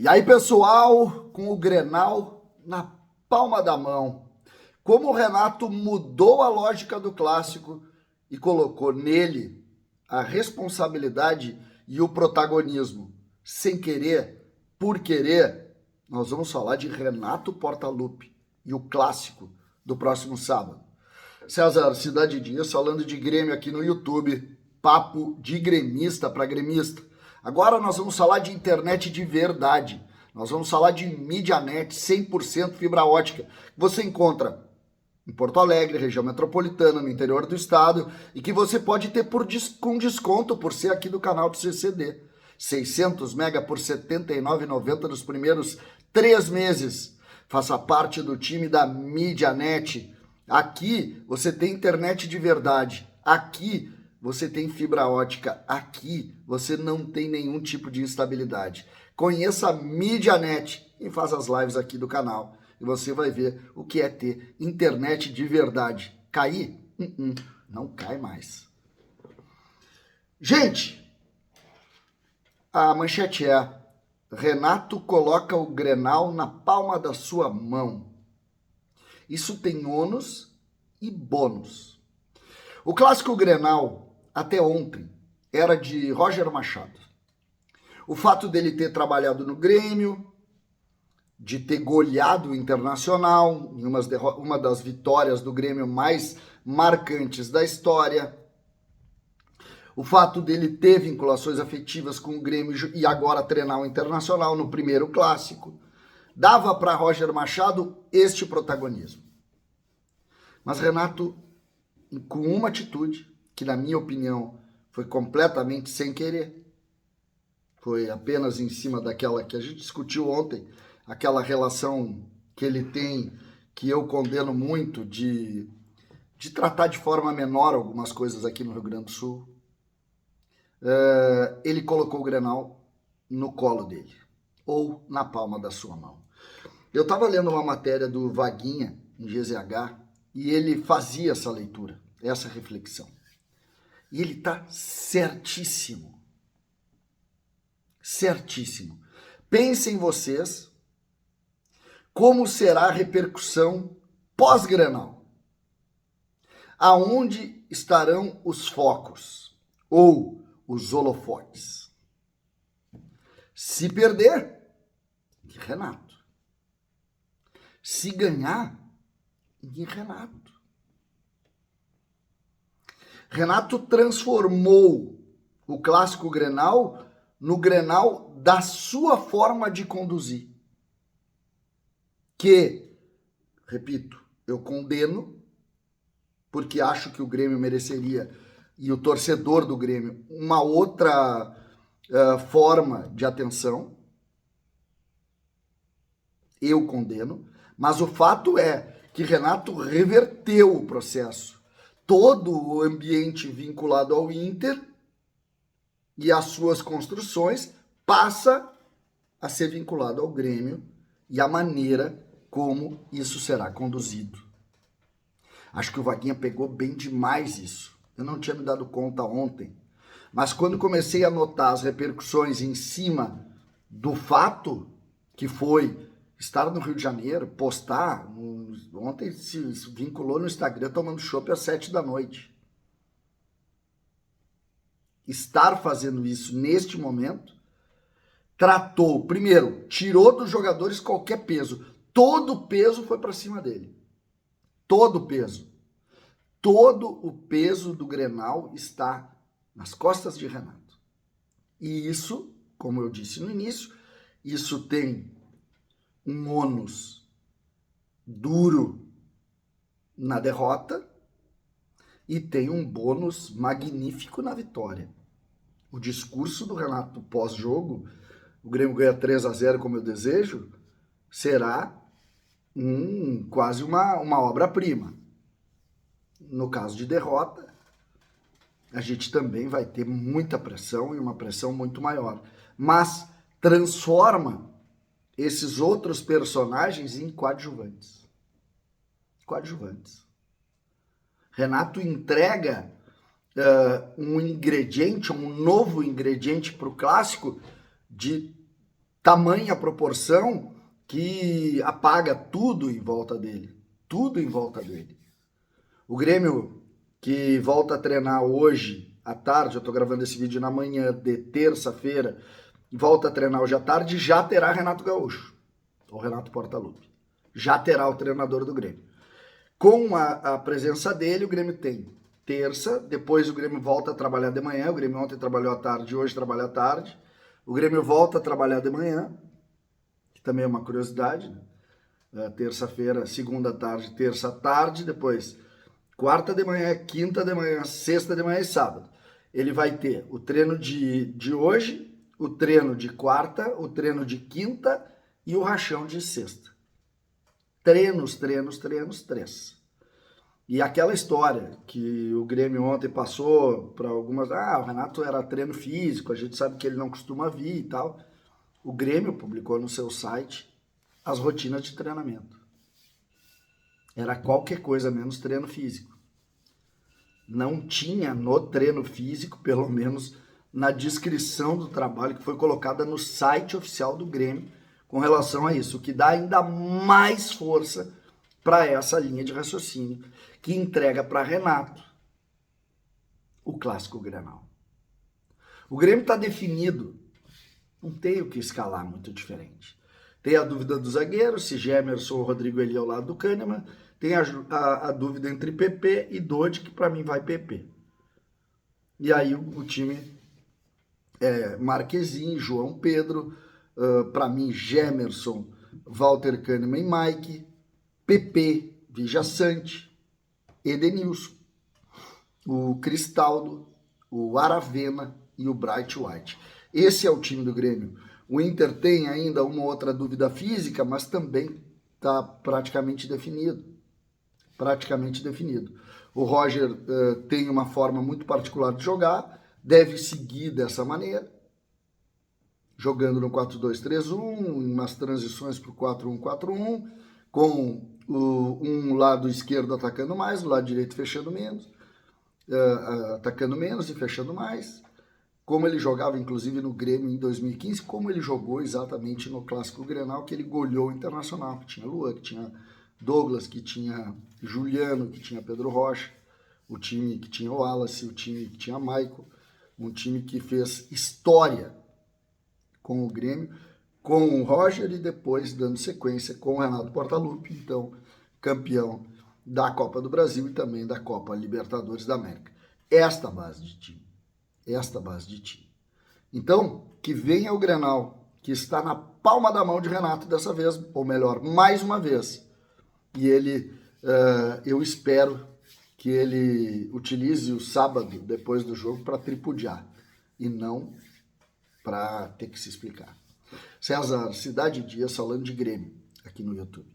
E aí, pessoal, com o Grenal na palma da mão, como o Renato mudou a lógica do clássico e colocou nele a responsabilidade e o protagonismo, sem querer, por querer, nós vamos falar de Renato Portaluppi e o clássico do próximo sábado. César Cidade Dias falando de Grêmio aqui no YouTube, papo de gremista para gremista. Agora nós vamos falar de internet de verdade. Nós vamos falar de MediaNet 100% fibra ótica. Você encontra em Porto Alegre, região metropolitana, no interior do estado, e que você pode ter com desconto por ser aqui do canal do CCD. 600 mega por R$ 79,90 nos primeiros 3 meses. Faça parte do time da MediaNet. Aqui você tem internet de verdade. Aqui você tem fibra ótica. Aqui você não tem nenhum tipo de instabilidade. Conheça a MediaNet e faça as lives aqui do canal. E você vai ver o que é ter internet de verdade. Cair? Não cai mais. Gente, a manchete é: Renato coloca o Grenal na palma da sua mão. Isso tem ônus e bônus. O clássico Grenal, até ontem, era de Roger Machado. O fato dele ter trabalhado no Grêmio, de ter goleado o Internacional, em uma das vitórias do Grêmio mais marcantes da história. O fato dele ter vinculações afetivas com o Grêmio e agora treinar o Internacional no primeiro clássico, dava para Roger Machado este protagonismo. Mas Renato, com uma atitude, que na minha opinião foi completamente sem querer, foi apenas em cima daquela que a gente discutiu ontem, aquela relação que ele tem, que eu condeno muito, de tratar de forma menor algumas coisas aqui no Rio Grande do Sul. Ele colocou o Grenal no colo dele, ou na palma da sua mão. Eu estava lendo uma matéria do Vaguinha, em GZH, e ele fazia essa leitura, essa reflexão. E ele está certíssimo. Certíssimo. Pensem vocês como será a repercussão pós-Grenal. Aonde estarão os focos ou os holofotes? Se perder, de Renato. Se ganhar, de Renato. Renato transformou o clássico Grenal no Grenal da sua forma de conduzir. Que, repito, eu condeno, porque acho que o Grêmio mereceria, e o torcedor do Grêmio, uma outra forma de atenção. Eu condeno, mas o fato é que Renato reverteu o processo. Todo o ambiente vinculado ao Inter e às suas construções passa a ser vinculado ao Grêmio e a maneira como isso será conduzido. Acho que o Vaguinha pegou bem demais isso. Eu não tinha me dado conta ontem. Mas quando comecei a notar as repercussões em cima do fato que foi estar no Rio de Janeiro, postar, ontem se vinculou no Instagram tomando chopp às 7 da noite. Estar fazendo isso neste momento, tratou, primeiro, tirou dos jogadores qualquer peso. Todo o peso foi para cima dele. Todo o peso. Todo o peso do Grenal está nas costas de Renato. E isso, como eu disse no início, isso tem um ônus duro na derrota e tem um bônus magnífico na vitória. O discurso do Renato pós-jogo, o Grêmio ganha 3-0 como eu desejo, será quase uma obra-prima. No caso de derrota, a gente também vai ter muita pressão e uma pressão muito maior. Mas transforma esses outros personagens em coadjuvantes. Coadjuvantes. Renato entrega um ingrediente, um novo ingrediente para o clássico de tamanha proporção que apaga tudo em volta dele. Tudo em volta dele. O Grêmio, que volta a treinar hoje à tarde, eu estou gravando esse vídeo na manhã de terça-feira, volta a treinar hoje à tarde, já terá Renato Gaúcho, ou Renato Portaluppi. Já terá o treinador do Grêmio. Com a presença dele, o Grêmio tem terça, depois o Grêmio volta a trabalhar de manhã, o Grêmio ontem trabalhou à tarde, hoje trabalha à tarde, o Grêmio volta a trabalhar de manhã, que também é uma curiosidade, né? Terça-feira, segunda tarde, terça tarde, depois quarta de manhã, quinta de manhã, sexta de manhã e sábado. Ele vai ter o treino de hoje, o treino de quarta, o treino de quinta e o rachão de sexta. Treinos, 3. E aquela história que o Grêmio ontem passou para algumas... o Renato era treino físico, a gente sabe que ele não costuma vir e tal. O Grêmio publicou no seu site as rotinas de treinamento. Era qualquer coisa menos treino físico. Não tinha no treino físico, pelo menos na descrição do trabalho que foi colocada no site oficial do Grêmio com relação a isso, o que dá ainda mais força para essa linha de raciocínio que entrega para Renato o clássico Grenal. O Grêmio está definido, não tem o que escalar muito diferente. Tem a dúvida do zagueiro, se Gemerson ou Rodrigo Eli ao lado do Kahneman. Tem a dúvida entre PP e Dodi, que para mim vai PP. E aí o time é Marquezinho, João Pedro, para mim Gemerson, Walter Kahneman e Mike, PP, Vija Sante, Edenilson, o Cristaldo, o Aravena e o Bright White. Esse é o time do Grêmio. O Inter tem ainda uma outra dúvida física, mas também está praticamente definido. Praticamente definido. O Roger tem uma forma muito particular de jogar, deve seguir dessa maneira, jogando no 4-2-3-1, em umas transições para o 4-1-4-1, com um lado esquerdo atacando mais, o lado direito fechando menos, atacando menos e fechando mais, como ele jogava inclusive no Grêmio em 2015, como ele jogou exatamente no Clássico Grenal, que ele goleou o Internacional, que tinha Luan, que tinha Douglas, que tinha Juliano, que tinha Pedro Rocha, o time que tinha o Wallace, o time que tinha Michael, um time que fez história com o Grêmio, com o Roger e depois dando sequência com o Renato Portaluppi, então campeão da Copa do Brasil e também da Copa Libertadores da América. Esta base de time. Então, que venha o Grenal, que está na palma da mão de Renato dessa vez, ou melhor, mais uma vez. E ele, eu espero que ele utilize o sábado, depois do jogo, para tripudiar, e não para ter que se explicar. César, Cidade Dias falando de Grêmio, aqui no YouTube.